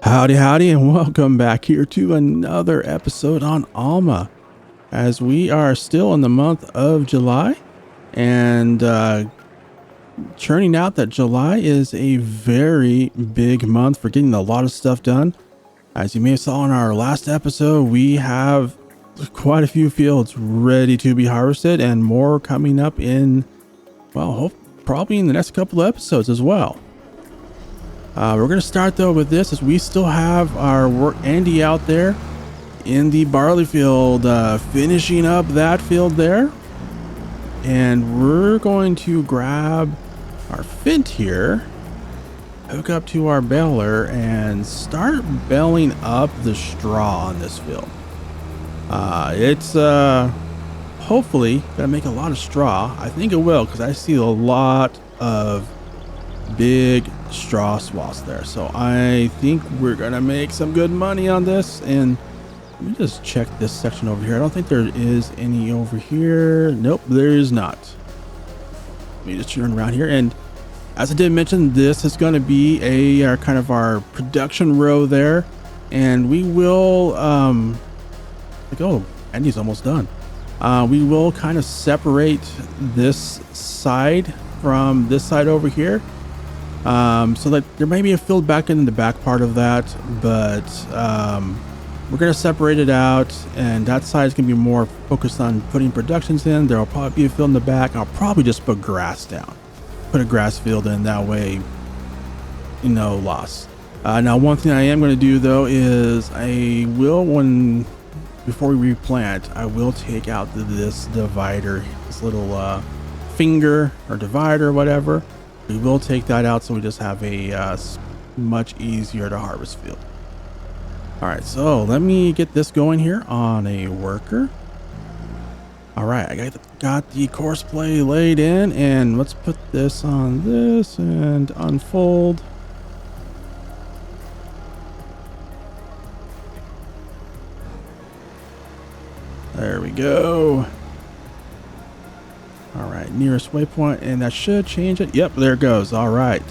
Howdy, howdy, and welcome back here to another episode on Alma, as we are still in the month of July, and churning out that July is a very big month for getting a lot of stuff done. As you may have saw in our last episode, we have quite a few fields ready to be harvested, and more coming up in, well, probably in the next couple of episodes as well. We're going to start though with this, as we still have our work Andy out there in the barley field, finishing up that field there. And we're going to grab our Fint here, hook up to our baler, and start baling up the straw on this field. It's hopefully going to make a lot of straw. I think it will, because I see a lot of big straw swaths there, so I think we're gonna make some good money on this. And let me just check this section over here. I don't think there is any over here. Nope, there is not. Let me just turn around here, and as I did mention, this is going to be a kind of our production row there, and we will like, oh, Andy's almost done. We will kind of separate this side from this side over here, so that there may be a field back in the back part of that, but we're going to separate it out, and that side is going to be more focused on putting productions in. There will probably be a field in the back. I'll probably just put grass down, put a grass field in, that way, you know, loss. Now one thing I am going to do though is I will, before we replant, I will take out this divider, this little finger or divider or whatever. We will take that out, so we just have a much easier to harvest field. All right, so let me get this going here on a worker. All right, I got the course play laid in, and let's put this on this and unfold. There we go. All right, nearest waypoint, and that should change it. Yep, there it goes. All right.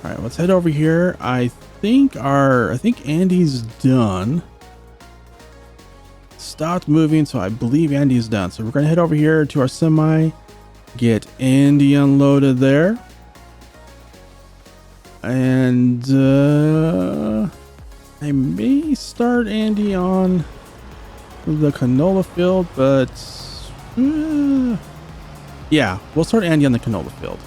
All right, let's head over here. I think Andy's done. Stopped moving, so I believe Andy's done. So we're gonna head over here to our semi, get Andy unloaded there, and I may start Andy on the canola field, but yeah, we'll start Andy on the canola field.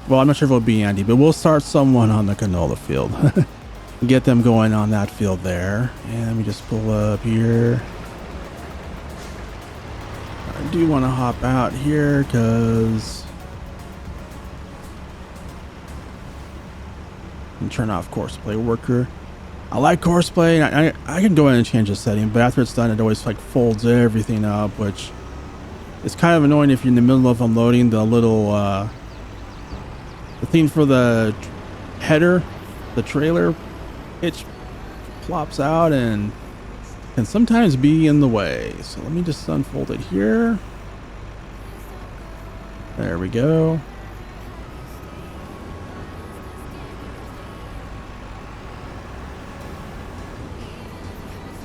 Well, I'm not sure if it'll be Andy, but we'll start someone on the canola field. Get them going on that field there. And let me just pull up here. I do want to hop out here because and turn off course play worker. I like course play. I can go in and change the setting, but after it's done, it always like folds everything up, which is kind of annoying if you're in the middle of unloading. The little the thing for the header, the trailer, it plops out and can sometimes be in the way. So let me just unfold it here. There we go.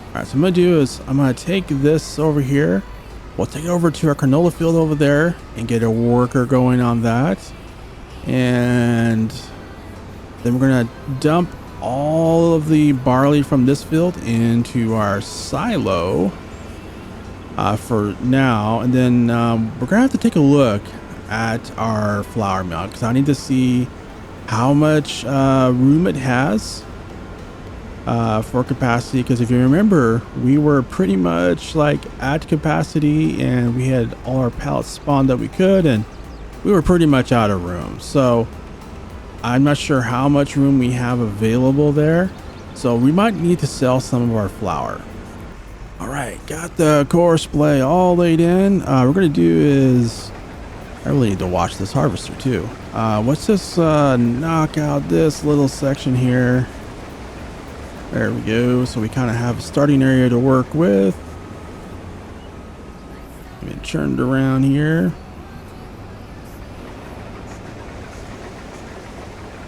All right, so I'm gonna do is I'm gonna take this over here. We'll take it over to our canola field over there and get a worker going on that. And then we're gonna dump all of the barley from this field into our silo for now. And then we're gonna have to take a look at our flour mill, because I need to see how much room it has for capacity, because if you remember, we were pretty much like at capacity, and we had all our pallets spawned that we could, and we were pretty much out of room. So I'm not sure how much room we have available there, so we might need to sell some of our flour. All right, got the course play all laid in. We're gonna do is, I really need to watch this harvester too. Let's just knock out this little section here. There we go. So we kind of have a starting area to work with. turned around here.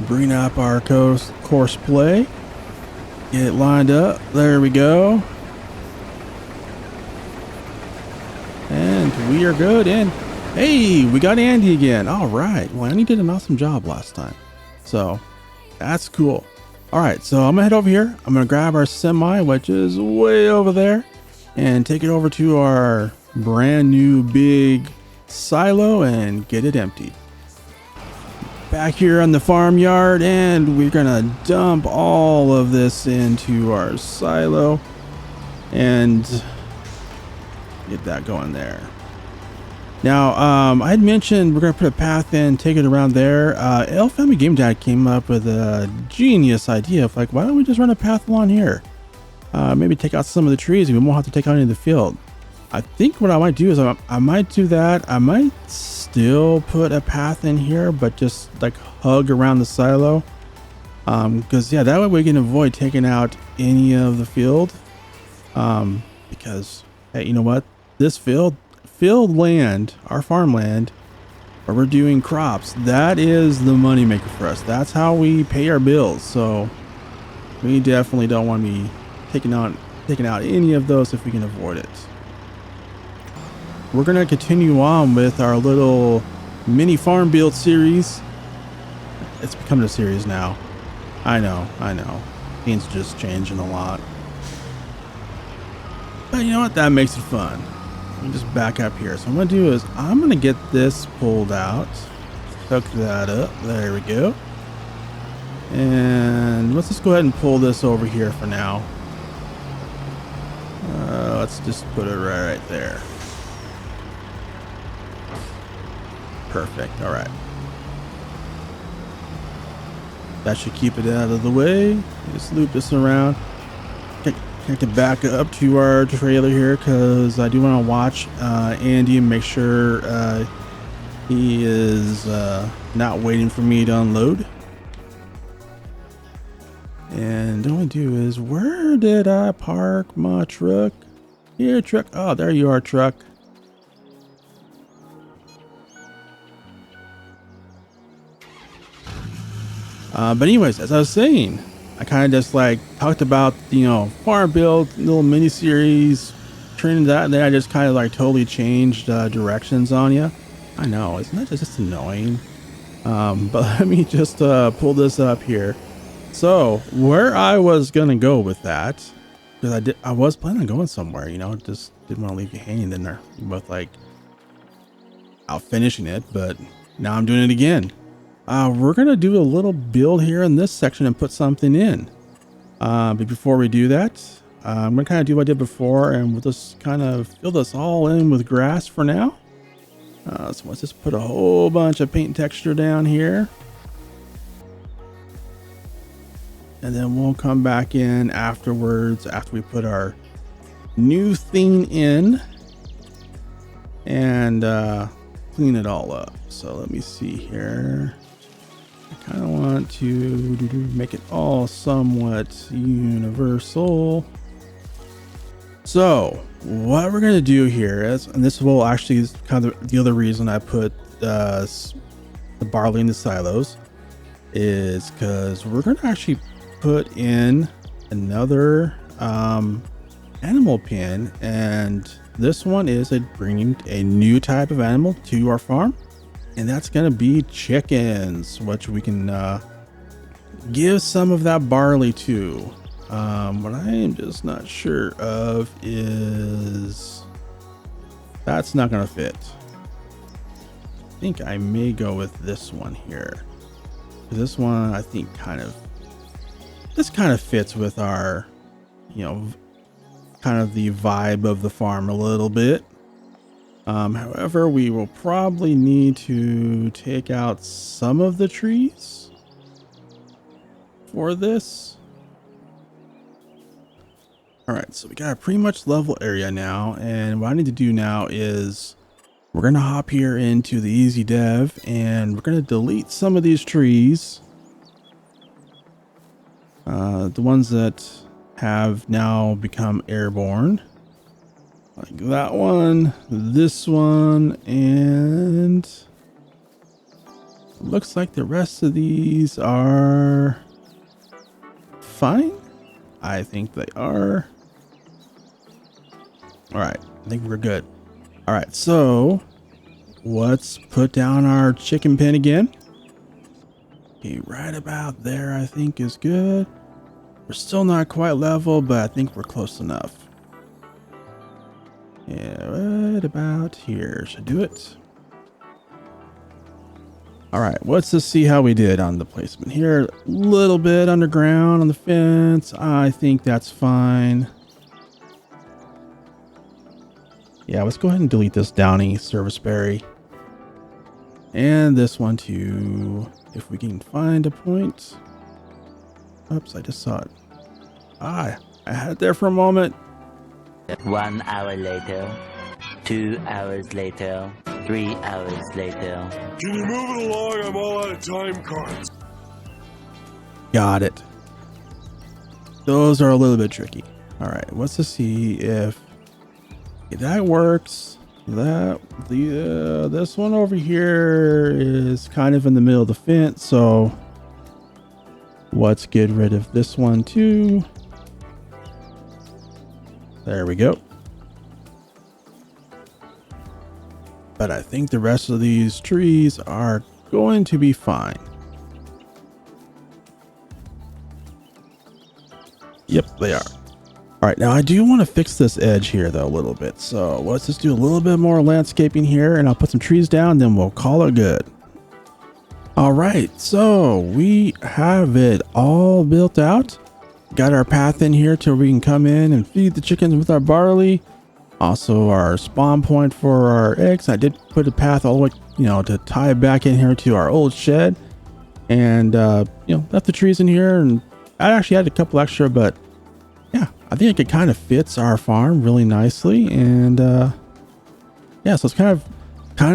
Bring up our course play. Get it lined up. There we go. And we are good. And hey, we got Andy again. All right. Well, Andy did an awesome job last time. So that's cool. All right. So I'm gonna head over here. I'm gonna grab our semi, which is way over there, and take it over to our brand new big silo and get it emptied. Back here on the farmyard, and we're gonna dump all of this into our silo and get that going there. Now, I had mentioned we're gonna put a path in, take it around there. L Family Game Dad came up with a genius idea of like, why don't we just run a path along here? Maybe take out some of the trees and we won't have to take out any of the field. I think what I might do is I might do that. I might still put a path in here, but just like hug around the silo. Because yeah, that way we can avoid taking out any of the field. Because hey, you know what? This field land, our farmland, where we're doing crops, that is the money maker for us. That's how we pay our bills. So we definitely don't want to be taking out any of those if we can avoid it. We're going to continue on with our little mini farm build series. It's becoming a series now. I know. Things just changing a lot. But you know what? That makes it fun. Let me just back up here. So what I'm going to do is I'm going to get this pulled out. Hook that up. There we go. And let's just go ahead and pull this over here for now. Let's just put it right there. Perfect. All right. That should keep it out of the way. Just loop this around. I can back up to our trailer here because I do want to watch Andy and make sure he is not waiting for me to unload. And what I want to do is, where did I park my truck? Here, truck. Oh, there you are, truck. But anyways, as I was saying, I kind of just like talked about, farm build, little mini series, turning that, and then I just kind of like totally changed directions on you. I know, isn't that just annoying? But let me just pull this up here. So where I was gonna go with that, because I was planning on going somewhere, just didn't want to leave you hanging in there. You're both like out finishing it, but now I'm doing it again. We're going to do a little build here in this section and put something in. But before we do that, I'm going to kind of do what I did before, and we'll just kind of fill this all in with grass for now. So let's just put a whole bunch of paint texture down here. And then we'll come back in afterwards after we put our new thing in and clean it all up. So let me see here. I kind of want to make it all somewhat universal. So what we're going to do here is, and this will actually is kind of the other reason I put the barley in the silos, is because we're going to actually put in another animal pen, and this one is bringing a new type of animal to our farm. And that's going to be chickens, which we can give some of that barley to. What I am just not sure of is that's not going to fit. I think I may go with this one here. This one, I think this kind of fits with our, kind of the vibe of the farm a little bit. However, we will probably need to take out some of the trees for this. All right, so we got a pretty much level area now, and what I need to do now is we're going to hop here into the easy dev, and we're going to delete some of these trees. The ones that have now become airborne. Like that one, this one, and looks like the rest of these are fine. I think they are. All right, I think we're good. All right, so let's put down our chicken pen again. Okay, right about there I think is good. We're still not quite level, but I think we're close enough. Yeah, right about here should do it. All right, let's just see how we did on the placement here. A little bit underground on the fence. I think that's fine. Yeah, let's go ahead and delete this Downy service berry. And this one too, if we can find a point. Oops, I just saw it. I had it there for a moment. 1 hour later, 2 hours later, 3 hours later. Can you move it along? I'm all out of time cards. Got it. Those are a little bit tricky. All right, let's just see if that works. This one over here is kind of in the middle of the fence, so let's get rid of this one too. There we go. But I think the rest of these trees are going to be fine. Yep, they are. All right, now I do want to fix this edge here though a little bit. So let's just do a little bit more landscaping here, and I'll put some trees down, then we'll call it good. All right, so we have it all built out. Got our path in here till we can come in and feed the chickens with our barley. Also our spawn point for our eggs. I did put a path all the way, to tie it back in here to our old shed. And, left the trees in here, and I actually had a couple extra, but yeah, I think it kind of fits our farm really nicely. And, yeah, so it's kind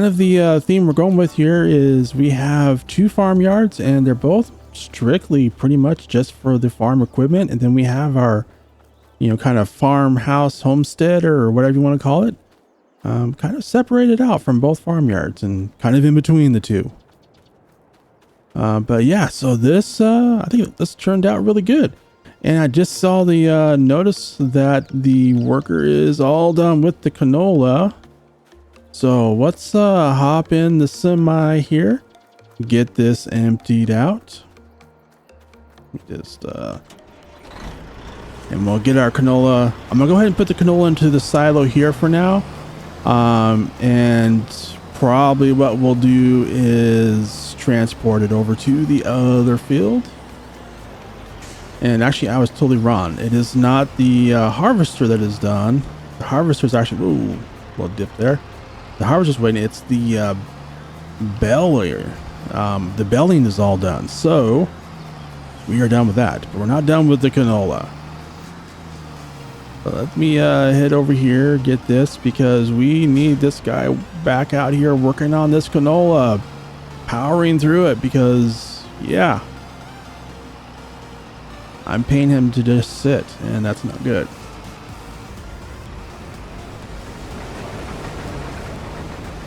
of the theme we're going with here is we have 2 farmyards, and they're both strictly pretty much just for the farm equipment. And then we have our, kind of farmhouse homestead or whatever you want to call it, kind of separated out from both farmyards and kind of in between the two. But yeah, so this, I think this turned out really good. And I just saw the notice that the worker is all done with the canola. So let's hop in the semi here, get this emptied out. Just and we'll get our canola. I'm gonna go ahead and put the canola into the silo here for now. And probably what we'll do is transport it over to the other field. And actually, I was totally wrong. It is not the harvester that is done. The harvester is actually, ooh, a little dip there. The harvester's waiting. It's the baler. The belling is all done. So we are done with that, but we're not done with the canola. So let me head over here, get this, because we need this guy back out here working on this canola, powering through it, because yeah, I'm paying him to just sit, and that's not good.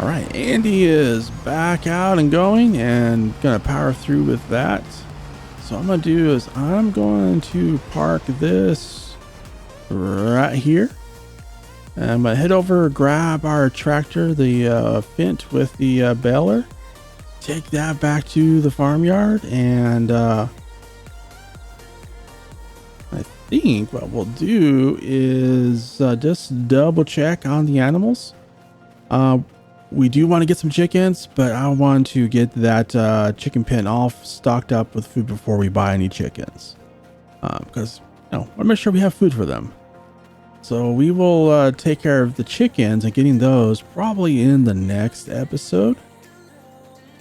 All right, Andy is back out and going, and gonna power through with that. So what I'm gonna do is I'm going to park this right here. And I'm gonna head over, grab our tractor, the Fint with the baler, take that back to the farmyard, and I think what we'll do is just double check on the animals. We do want to get some chickens, but I want to get that chicken pen all stocked up with food before we buy any chickens, because I want to make sure we have food for them. So we will take care of the chickens and getting those probably in the next episode.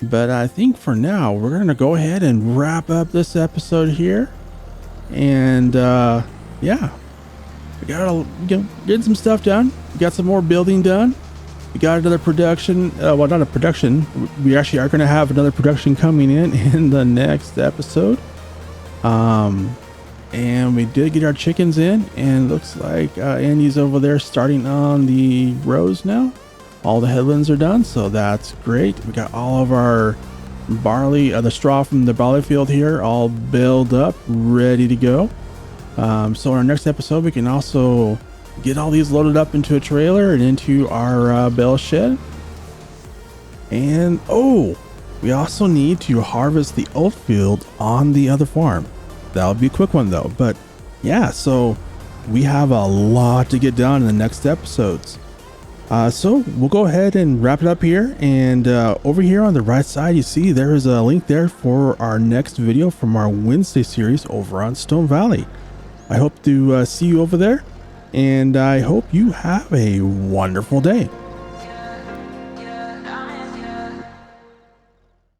But I think for now we're going to go ahead and wrap up this episode here. And yeah, we got getting some stuff done. We got some more building done. We got another production. Well, not a production. We actually are going to have another production coming in the next episode. and we did get our chickens in, and looks like Andy's over there starting on the rows now. All the headlands are done, so that's great. We got all of our barley, the straw from the barley field here, all baled up, ready to go. So in our next episode, we can also get all these loaded up into a trailer and into our bale shed. And oh, we also need to harvest the oat field on the other farm. That'll be a quick one though. But yeah, so we have a lot to get done in the next episodes. So we'll go ahead and wrap it up here. And over here on the right side, you see there is a link there for our next video from our Wednesday series over on Stone Valley. I hope to see you over there, and I hope you have a wonderful day.